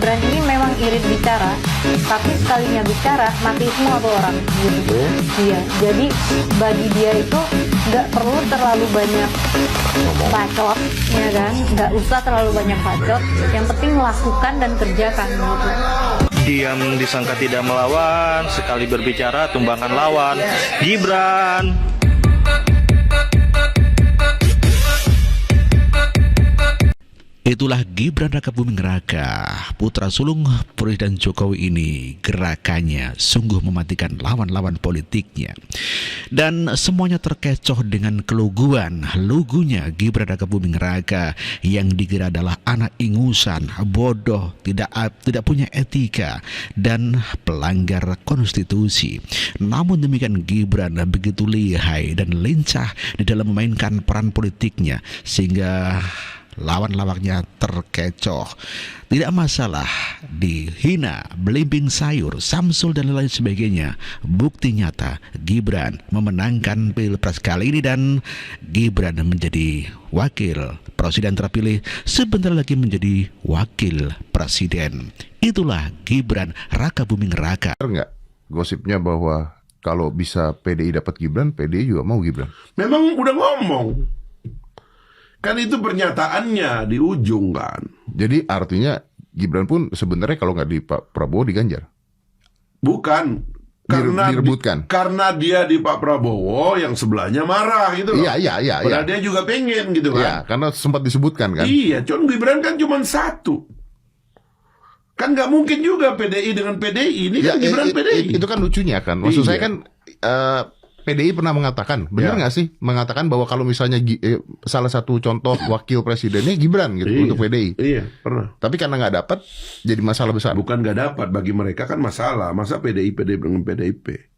Gibran ini memang irit bicara, tapi sekalinya bicara mati semua tuh orang gitu. Iya, jadi bagi dia itu nggak perlu terlalu banyak bacot, ya kan? Nggak usah terlalu banyak bacot. Yang penting lakukan dan kerjakan gitu. Diam disangka tidak melawan, sekali berbicara tumbangkan lawan. Gibran. Itulah Gibran Rakabuming Raka, putra sulung Presiden Jokowi ini. Gerakannya sungguh mematikan lawan-lawan politiknya. Dan semuanya terkecoh dengan keluguan. Lugunya Gibran Rakabuming Raka yang dikira adalah anak ingusan, bodoh, tidak punya etika, dan pelanggar konstitusi. Namun demikian Gibran begitu lihai dan lincah di dalam memainkan peran politiknya, sehingga lawan-lawannya terkecoh. Tidak masalah dihina, belimbing sayur, Samsul dan lain sebagainya. Bukti nyata Gibran memenangkan Pilpres kali ini dan Gibran menjadi wakil presiden terpilih, sebentar lagi menjadi wakil presiden. Itulah Gibran Rakabuming Raka. Enggak gosipnya bahwa kalau bisa PDI dapat Gibran, PDI juga mau Gibran. Memang udah ngomong. Kan itu pernyataannya di ujung kan. Jadi artinya Gibran pun sebenarnya kalau nggak di Pak Prabowo di Ganjar. Bukan. Karena direbutkan. Karena dia di Pak Prabowo, yang sebelahnya marah gitu loh. Iya. Padahal dia juga pengen gitu kan. Iya, karena sempat disebutkan kan. Iya, cuman Gibran kan cuma satu. Kan nggak mungkin juga PDI dengan PDI. Ini kan Gibran PDI. Itu kan lucunya kan. Maksud saya kan PDI pernah mengatakan, benar nggak sih? Mengatakan bahwa kalau misalnya salah satu contoh wakil presidennya Gibran gitu untuk PDI. Iya, pernah. Tapi karena nggak dapat, jadi masalah besar. Bukan nggak dapat, bagi mereka kan masalah. Masa PDIP dengan PDIP?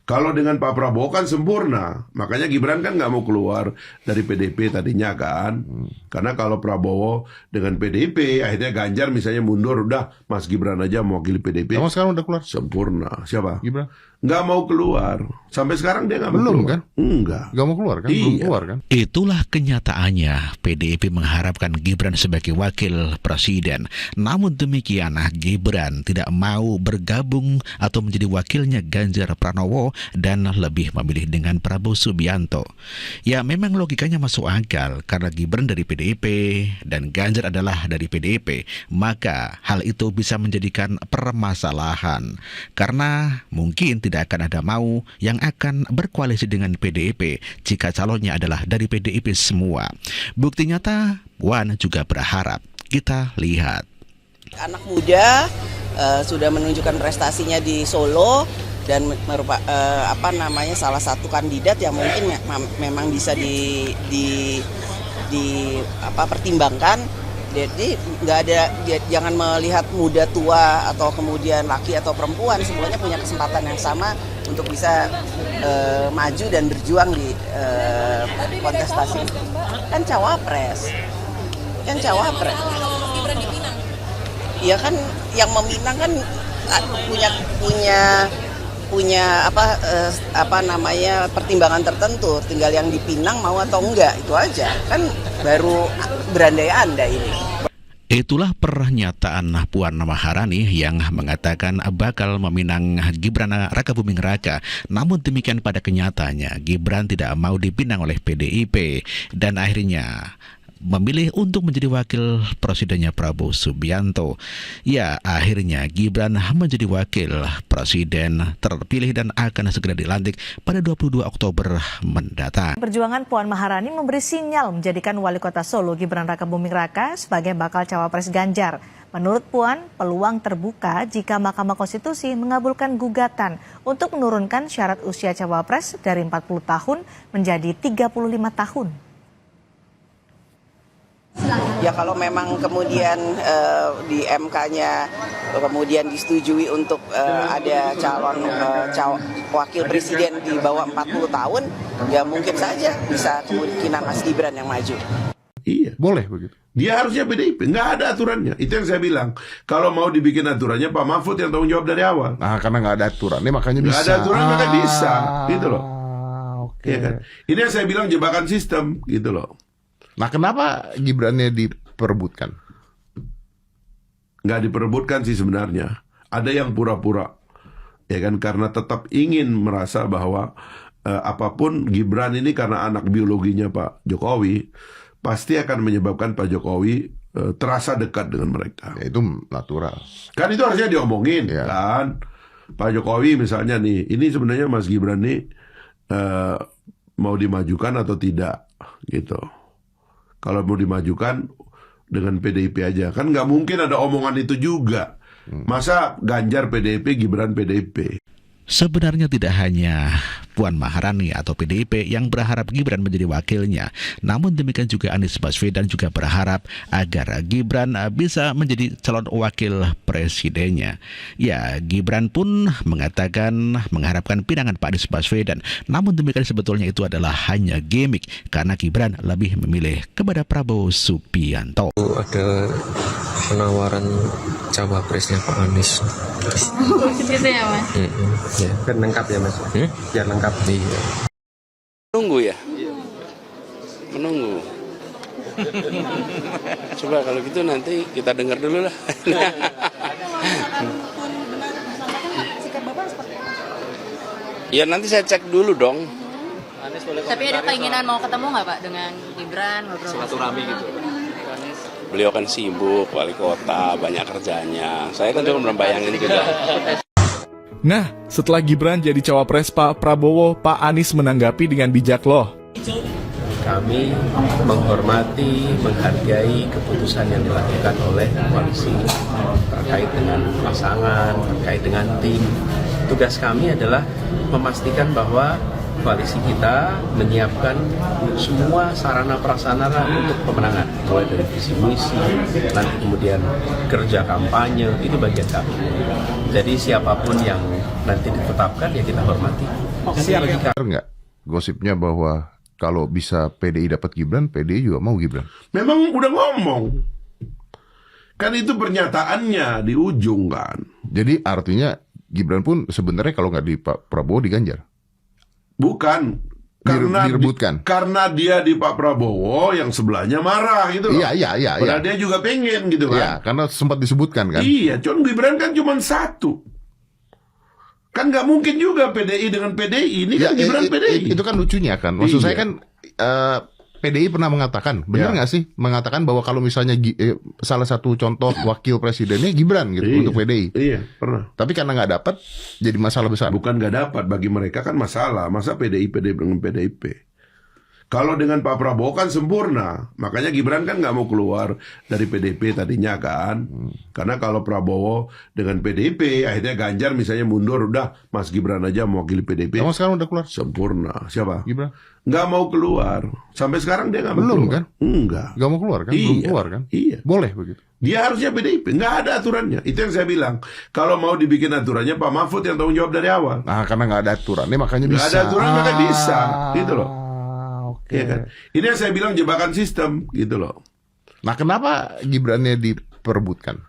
Kalau dengan Pak Prabowo kan sempurna. Makanya Gibran kan nggak mau keluar dari PDIP tadinya kan. Karena kalau Prabowo dengan PDIP, akhirnya Ganjar misalnya mundur, udah Mas Gibran aja mewakili PDIP. Emang sekarang udah keluar? Sempurna. Siapa? Gibran? Nggak mau keluar. Sampai sekarang dia nggak mau Belum keluar. kan? Enggak. Nggak mau keluar kan? Iya. Belum keluar kan? Itulah kenyataannya. PDIP mengharapkan Gibran sebagai wakil presiden. Namun demikian, Gibran tidak mau bergabung atau menjadi wakilnya Ganjar Pranowo dan lebih memilih dengan Prabowo Subianto. Ya, memang logikanya masuk akal karena Gibran dari PDIP dan Ganjar adalah dari PDIP. Maka hal itu bisa menjadikan permasalahan karena mungkin tidak akan ada mau yang akan berkoalisi dengan PDIP jika calonnya adalah dari PDIP semua. Bukti nyata, Puan juga berharap. Kita lihat. Anak muda sudah menunjukkan prestasinya di Solo dan salah satu kandidat yang mungkin memang bisa pertimbangkan. Jadi jangan melihat muda tua atau kemudian laki atau perempuan, semuanya punya kesempatan yang sama untuk bisa maju dan berjuang di kontestasi. Kan cawapres. Ya kan yang meminang kan punya pertimbangan tertentu, tinggal yang dipinang mau atau enggak, itu aja kan baru berandai-andai ini. Itulah pernyataan Puan Maharani yang mengatakan bakal meminang Gibran Rakabuming Raka. Namun demikian pada kenyataannya Gibran tidak mau dipinang oleh PDIP dan akhirnya memilih untuk menjadi wakil presidennya Prabowo Subianto. Ya, akhirnya Gibran menjadi wakil presiden terpilih dan akan segera dilantik pada 22 Oktober mendatang. Perjuangan Puan Maharani memberi sinyal menjadikan wali kota Solo Gibran Rakabuming Raka sebagai bakal cawapres Ganjar. Menurut Puan, peluang terbuka jika Mahkamah Konstitusi mengabulkan gugatan untuk menurunkan syarat usia cawapres dari 40 tahun menjadi 35 tahun. Ya kalau memang kemudian di MK-nya kemudian disetujui untuk ada calon wakil presiden di bawah 40 tahun, ya mungkin saja bisa kemungkinan Mas Gibran yang maju. Iya. Boleh begitu. Dia harusnya PDIP, nggak ada aturannya. Itu yang saya bilang. Kalau mau dibikin aturannya, Pak Mahfud yang tanggung jawab dari awal. Nah, karena nggak ada aturannya makanya bisa. Nggak ada aturan maka bisa, gitu loh. Oke. Ya kan? Ini yang saya bilang jebakan sistem, gitu loh. Nah, kenapa Gibrannya diperebutkan? nggak diperebutkan sih sebenarnya. Ada yang pura-pura, ya kan, karena tetap ingin merasa bahwa apapun Gibran ini karena anak biologinya Pak Jokowi, pasti akan menyebabkan Pak Jokowi terasa dekat dengan mereka. Ya, itu natural. Kan itu harusnya diomongin, Ya. kan. Pak Jokowi misalnya nih, ini sebenarnya Mas Gibran nih mau dimajukan atau tidak, gitu. Kalau mau dimajukan dengan PDIP aja, kan nggak mungkin ada omongan itu juga. Masa Ganjar PDIP, Gibran PDIP? Sebenarnya tidak hanya Puan Maharani atau PDIP yang berharap Gibran menjadi wakilnya. Namun demikian juga Anies Baswedan juga berharap agar Gibran bisa menjadi calon wakil presidennya. Ya, Gibran pun mengharapkan pinangan Pak Anies Baswedan. Namun demikian sebetulnya itu adalah hanya gimmick karena Gibran lebih memilih kepada Prabowo Subianto. Ada penawaran cawapresnya Pak Anies. Gitu ya Mas? Ya. Biar lengkap ya Mas? Biar lengkap. Iya. Menunggu ya? Menunggu. Coba kalau gitu nanti kita dengar dulu lah. Ya nanti saya cek dulu dong. Tapi ada keinginan mau ketemu nggak Pak dengan Gibran? Silaturahmi gitu. Beliau kan sibuk, wali kota, banyak kerjanya. Saya kan cuma membayangin juga. Nah, setelah Gibran jadi cawapres Pak Prabowo, Pak Anies menanggapi dengan bijak loh. Kami menghormati, menghargai keputusan yang dilakukan oleh koalisi terkait dengan pasangan, terkait dengan tim. Tugas kami adalah memastikan bahwa koalisi kita menyiapkan semua sarana prasarana untuk pemenangan, mulai dari visi misi, nanti kemudian kerja kampanye, itu bagian kami. Jadi siapapun yang nanti ditetapkan ya kita hormati. Benar nggak gosipnya bahwa kalau bisa PDI dapat Gibran, PDI juga mau Gibran? Memang udah ngomong. Kan itu pernyataannya di ujung kan. Jadi artinya Gibran pun sebenarnya kalau nggak di Pak Prabowo di Ganjar. Bukan. Karena direbutkan. Karena dia di Pak Prabowo, yang sebelahnya marah gitu loh. Iya. Padahal dia juga pengen gitu kan. Iya, karena sempat disebutkan kan. Iya, cuman Gibran kan cuma satu. Kan nggak mungkin juga PDI dengan PDI. Ini kan Gibran PDI. Itu kan lucunya kan. Maksud saya Iya. kan PDI pernah mengatakan, benar nggak sih? Mengatakan bahwa kalau misalnya salah satu contoh wakil presidennya Gibran gitu Iya. untuk PDI. Iya, pernah. Tapi karena nggak dapat, jadi masalah besar. Bukan nggak dapat, bagi mereka kan masalah. Masa PDIP dengan PDIP? Kalau dengan Pak Prabowo kan sempurna. Makanya Gibran kan nggak mau keluar dari PDIP tadinya kan. Karena kalau Prabowo dengan PDIP, akhirnya Ganjar misalnya mundur, udah Mas Gibran aja mewakili PDIP. Emang sekarang udah keluar? Sempurna. Siapa? Gibran? Nggak mau keluar. Sampai sekarang dia nggak mau Belum keluar. kan? Enggak. Nggak mau keluar kan? Belum Iya. keluar kan? Iya. Boleh begitu. Dia harusnya PDIP, nggak ada aturannya. Itu yang saya bilang. Kalau mau dibikin aturannya, Pak Mahfud yang tanggung jawab dari awal. Nah, karena nggak ada aturannya makanya Nggak bisa. ada aturan maka bisa, gitu loh. Oke. Iya kan? Ini yang saya bilang jebakan sistem, gitu loh. Nah, kenapa Gibrannya diperebutkan?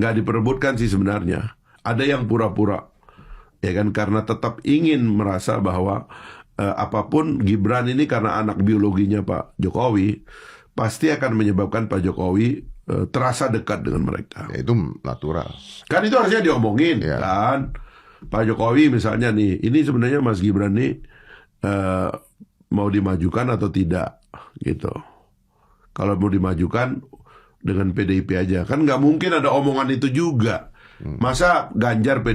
Nggak diperebutkan sih sebenarnya. Ada yang pura-pura, ya kan? Karena tetap ingin merasa bahwa apapun Gibran ini karena anak biologinya Pak Jokowi, pasti akan menyebabkan Pak Jokowi terasa dekat dengan mereka. Ya, itu natural. Kan itu harusnya diomongin, Ya. kan? Pak Jokowi misalnya nih, ini sebenarnya Mas Gibran nih mau dimajukan atau tidak, gitu. Kalau mau dimajukan dengan PDIP aja, kan nggak mungkin ada omongan itu juga. Masa Ganjar PDIP